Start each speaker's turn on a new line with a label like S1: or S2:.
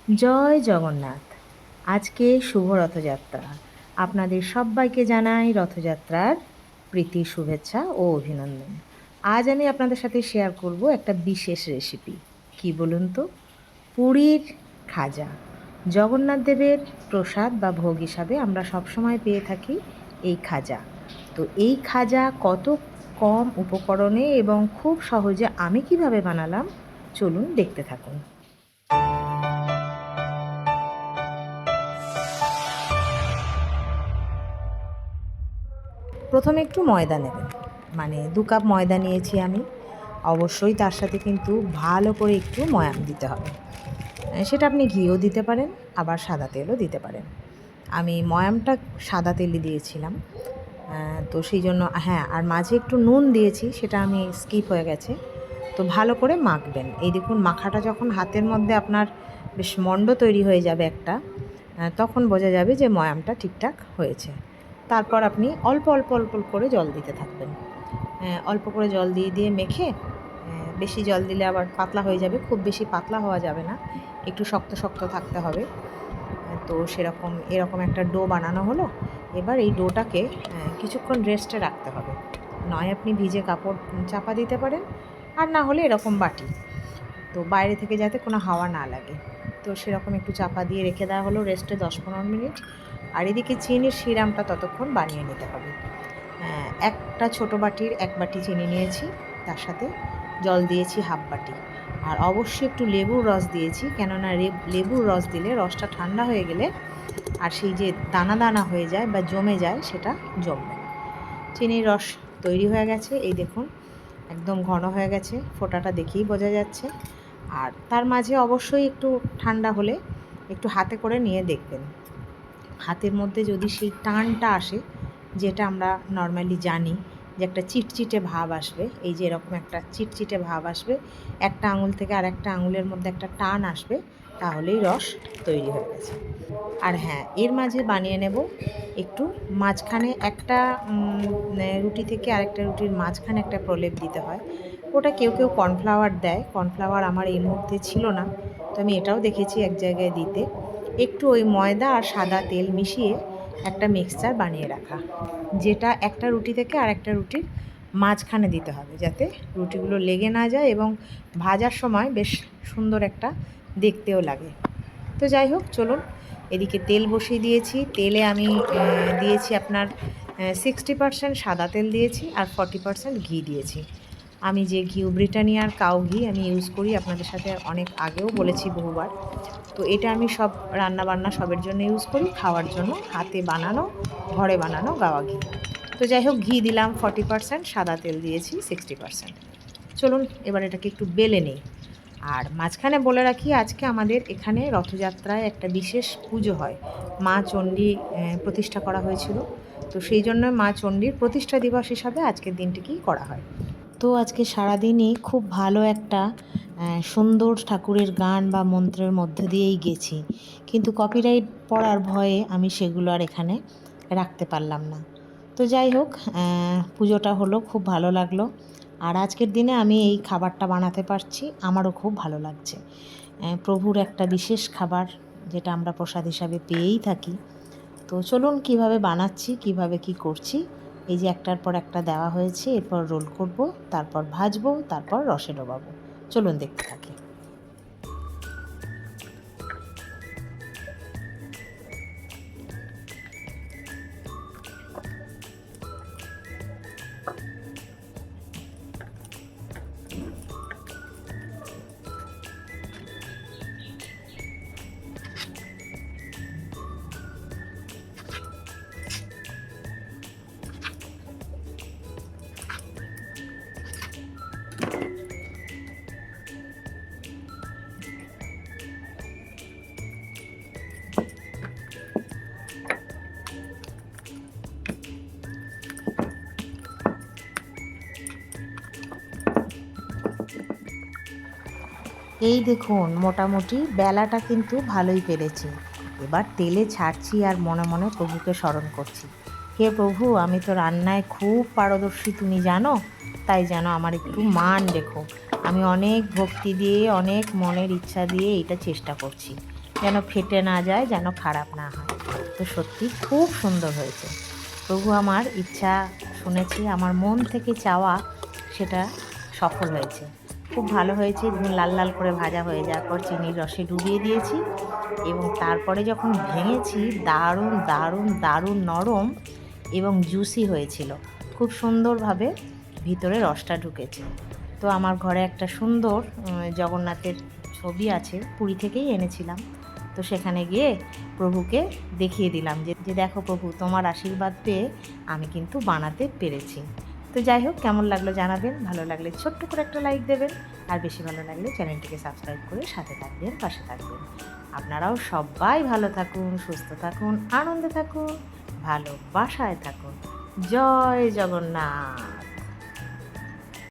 S1: জয় জগন্নাথ। আজকে শুভ রথযাত্রা। আপনাদের সব্বাইকে জানাই রথযাত্রার প্রীতি শুভেচ্ছা ও অভিনন্দন। আজ আমি আপনাদের সাথে শেয়ার করব একটা বিশেষ রেসিপি। কি বলুন তো? পুরীর খাজা। জগন্নাথ দেবের প্রসাদ বা ভোগ হিসাবে আমরা সবসময় পেয়ে থাকি এই খাজা। তো এই খাজা কত কম উপকরণে এবং খুব সহজে আমি কিভাবে বানালাম, চলুন দেখতে থাকুন। প্রথমে একটু ময়দা নেবেন, মানে 2 কাপ ময়দা নিয়েছি আমি। অবশ্যই তার সাথে কিন্তু ভালো করে একটু ময়াম দিতে হবে। সেটা আপনি ঘিও দিতে পারেন, আবার সাদা তেলও দিতে পারেন। আমি ময়ামটা সাদা তেলই দিয়েছিলাম। তো সেই জন্য হ্যাঁ, আর মাঝে একটু নুন দিয়েছি, সেটা আমি স্কিপ হয়ে গেছে। তো ভালো করে মাখবেন। এই দেখুন, মাখাটা যখন হাতের মধ্যে আপনার বেশ মণ্ড তৈরি হয়ে যাবে একটা, তখন বোঝা যাবে যে ময়ামটা ঠিকঠাক হয়েছে। তারপর আপনি অল্প অল্প অল্প করে জল দিতে থাকবেন। অল্প করে জল দিয়ে দিয়ে মেখে, বেশি জল দিলে আবার পাতলা হয়ে যাবে, খুব বেশি পাতলা হওয়া যাবে না, একটু শক্ত শক্ত থাকতে হবে। তো এরকম একটা ডো বানানো হলো। এবার এই ডোটাকে কিছুক্ষণ রেস্টে রাখতে হবে। নয় আপনি ভিজে কাপড় চাপা দিতে পারেন, আর না হলে এরকম বাটি, তো বাইরে থেকে যাতে কোনো হাওয়া না লাগে। তো সেরকম একটু চাপা দিয়ে রেখে দেওয়া হলো রেস্টে 10-15 মিনিট। আর এদিকে চিনির সিরামটা ততক্ষণ বানিয়ে নিতে হবে। একটা ছোটো বাটির 1 বাটি চিনি নিয়েছি, তার সাথে জল দিয়েছি হাফ বাটি। আর অবশ্যই একটু লেবুর রস দিয়েছি, কেননা লেবুর রস দিলে রসটা ঠান্ডা হয়ে গেলে আর সেই যে দানা দানা হয়ে যায় বা জমে যায়, সেটা জমবে না। চিনির রস তৈরি হয়ে গেছে, এই দেখুন একদম ঘন হয়ে গেছে, ফোঁটাটা দেখেই বোঝা যাচ্ছে। আর তার মাঝে অবশ্যই একটু ঠান্ডা হলে একটু হাতে করে নিয়ে দেখবেন, হাতের মধ্যে যদি সেই টানটা আসে, যেটা আমরা নর্মালি জানি যে একটা চিটচিটে ভাব আসবে, এই যে এরকম একটা চিটচিটে ভাব আসবে, একটা আঙুল থেকে আর একটা আঙুলের মধ্যে একটা টান আসবে, তাহলেই রস তৈরি হয়ে গেছে। আর হ্যাঁ, এর মাঝে বানিয়ে নেব একটু মাঝখানে একটা রুটি থেকে আরেকটা রুটির মাঝখানে একটা প্রলেপ দিতে হয়। ওটা কেউ কেউ কর্নফ্লাওয়ার দেয়, কর্নফ্লাওয়ার আমার এই মুহূর্তে ছিল না, তো আমি এটাও দেখেছি এক জায়গায় দিতে। একটু ওই ময়দা আর সাদা তেল মিশিয়ে একটা মিক্সচার বানিয়ে রাখা, যেটা একটা রুটি থেকে আরেকটা রুটির মাঝখানে দিতে হবে, যাতে রুটিগুলো লেগে না যায় এবং ভাজার সময় বেশ সুন্দর একটা দেখতেও লাগে। তো যাই হোক, চলুন। এদিকে তেল বসিয়ে দিয়েছি, তেলে আমি দিয়েছি আপনার 60% সাদা তেল দিয়েছি আর 40% ঘি দিয়েছি। আমি যে ঘি, ব্রিটানিয়ার কাউ ঘি আমি ইউজ করি, আপনাদের সাথে অনেক আগেও বলেছি বহুবার। তো এটা আমি সব রান্নাবান্না সবের জন্য ইউজ করি, খাওয়ার জন্য হাতে বানানো, ঘরে বানানো গাওয়া ঘি। তো যাই হোক, ঘি দিলাম 40%, সাদা তেল দিয়েছি 60%। চলুন এবার এটাকে একটু বেলে নিই। আর মাঝখানে বলে রাখি, আজকে আমাদের এখানে রথযাত্রায় একটা বিশেষ পুজো হয়, মা চণ্ডী প্রতিষ্ঠা করা হয়েছিল। তো সেই জন্য মা চণ্ডীর প্রতিষ্ঠা দিবস হিসাবে আজকের দিনটিকেই করা হয়। তো আজকে সারাদিনই খুব ভালো একটা সুন্দর ঠাকুরের গান বা মন্ত্রের মধ্য দিয়েই গেছি, কিন্তু কপিরাইট পড়ার ভয়ে আমি সেগুলো আর এখানে রাখতে পারলাম না। তো যাই হোক, পুজোটা হলো, খুব ভালো লাগলো। আর আজকের দিনে আমি এই খাবারটা বানাতে পারছি, আমারও খুব ভালো লাগছে। প্রভুর একটা বিশেষ খাবার, যেটা আমরা প্রসাদ হিসাবে পেয়েই থাকি। তো চলুন কিভাবে বানাচ্ছি, কিভাবে কি করছি। এই যে একটার পর একটা দেওয়া হয়েছে, এরপর রোল করব, তারপর ভাজবো, তারপর রসে ডোবাবো। চলুন দেখতে থাকি। এই দেখুন, মোটামুটি বেলাটা কিন্তু ভালোই পেরেছি। এবার তেলে ছাড়ছি আর মনে মনে প্রভুকে স্মরণ করছি, হে প্রভু, আমি তো রান্নায় খুব পারদর্শী তুমি জানো, তাই যেন আমার একটু মান রেখো। আমি অনেক ভক্তি দিয়ে, অনেক মনের ইচ্ছা দিয়ে এইটা চেষ্টা করছি। যেন ফেটে না যায়, যেন খারাপ না হয়। তো সত্যি খুব সুন্দর হয়েছে। প্রভু আমার ইচ্ছা শুনেছি, আমার মন থেকে চাওয়া সেটা সফল হয়েছে। খুব ভালো হয়েছে। দেখুন লাল লাল করে ভাজা হয়ে যাওয়ার পর চিনির রসে ডুবিয়ে দিয়েছি এবং তারপরে যখন ভেঙেছি দারুণ দারুণ দারুণ নরম এবং জুসি হয়েছিল। খুব সুন্দরভাবে ভিতরে রসটা ঢুকেছে। তো আমার ঘরে একটা সুন্দর জগন্নাথের ছবি আছে, পুরী থেকেই এনেছিলাম। তো সেখানে গিয়ে প্রভুকে দেখিয়ে দিলাম যে দেখো প্রভু, তোমার আশীর্বাদ পেয়ে আমি কিন্তু বানাতে পেরেছি। তো যাই হোক, কেমন লাগলো জানাবেন। ভালো লাগলে ছোট্ট করে একটা লাইক দেবেন, আর বেশি ভালো লাগলে চ্যানেলটিকে সাবস্ক্রাইব করে সাথে থাকবেন, পাশে থাকবেন। আপনারাও সবাই ভালো থাকুন, সুস্থ থাকুন, আনন্দে থাকুন, ভালোবাসায় থাকুন। জয় জগন্নাথ।